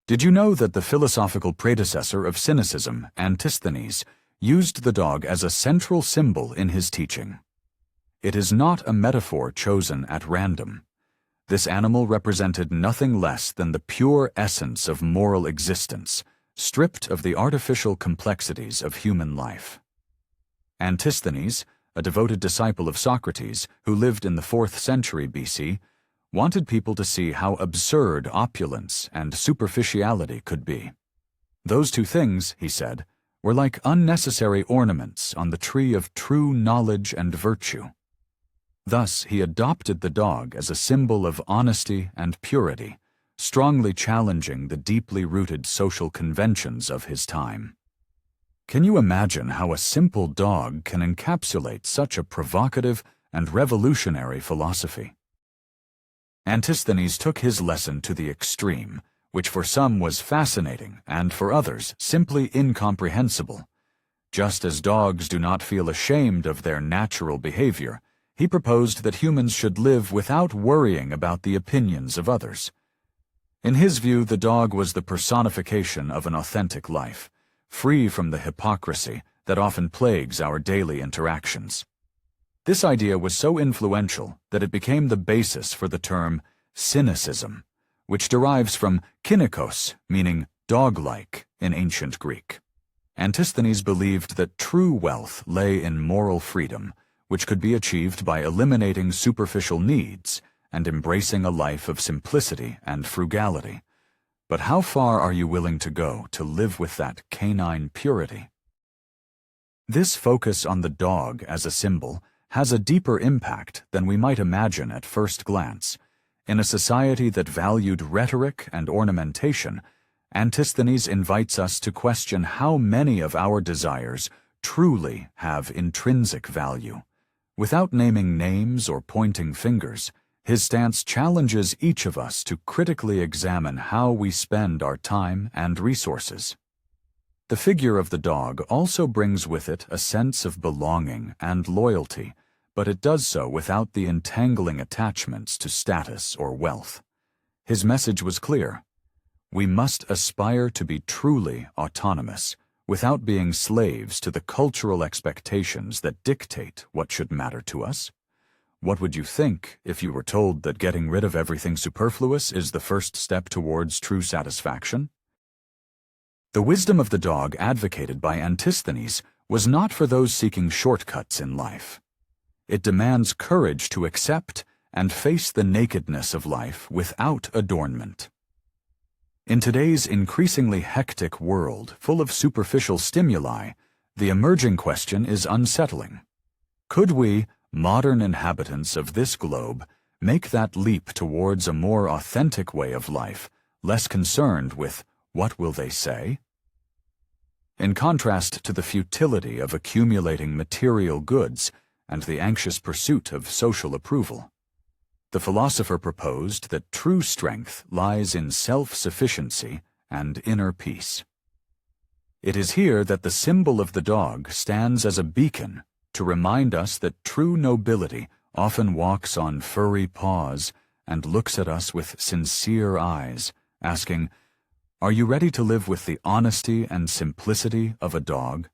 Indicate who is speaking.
Speaker 1: Did you know that the philosophical predecessor of Cynicism, Antisthenes, used the dog as a central symbol in his teaching? It is not a metaphor chosen at random. This animal represented nothing less than the pure essence of moral existence, stripped of the artificial complexities of human life. Antisthenes, a devoted disciple of Socrates who lived in the 4th century BC, wanted people to see how absurd opulence and superficiality could be. Those two things, he said, were like unnecessary ornaments on the tree of true knowledge and virtue. Thus, he adopted the dog as a symbol of honesty and purity, strongly challenging the deeply rooted social conventions of his time. Can you imagine how a simple dog can encapsulate such a provocative and revolutionary philosophy? Antisthenes took his lesson to the extreme, which for some was fascinating and for others simply incomprehensible. Just as dogs do not feel ashamed of their natural behavior, he proposed that humans should live without worrying about the opinions of others. In his view, the dog was the personification of an authentic life, free from the hypocrisy that often plagues our daily interactions. This idea was so influential that it became the basis for the term Cynicism, which derives from kynikos, meaning dog-like in ancient Greek. Antisthenes believed that true wealth lay in moral freedom, which could be achieved by eliminating superficial needs and embracing a life of simplicity and frugality. But how far are you willing to go to live with that canine purity? This focus on the dog as a symbol has a deeper impact than we might imagine at first glance. In a society that valued rhetoric and ornamentation, Antisthenes invites us to question how many of our desires truly have intrinsic value. Without naming names or pointing fingers, his stance challenges each of us to critically examine how we spend our time and resources. The figure of the dog also brings with it a sense of belonging and loyalty, but it does so without the entangling attachments to status or wealth. His message was clear. We must aspire to be truly autonomous, without being slaves to the cultural expectations that dictate what should matter to us. What would you think if you were told that getting rid of everything superfluous is the first step towards true satisfaction? The wisdom of the dog advocated by Antisthenes was not for those seeking shortcuts in life. It demands courage to accept and face the nakedness of life without adornment. In today's increasingly hectic world, full of superficial stimuli, the emerging question is unsettling. Could we, modern inhabitants of this globe, make that leap towards a more authentic way of life, less concerned with what will they say? In contrast to the futility of accumulating material goods and the anxious pursuit of social approval, the philosopher proposed that true strength lies in self-sufficiency and inner peace. It is here that the symbol of the dog stands as a beacon to remind us that true nobility often walks on furry paws and looks at us with sincere eyes, asking, "Are you ready to live with the honesty and simplicity of a dog?"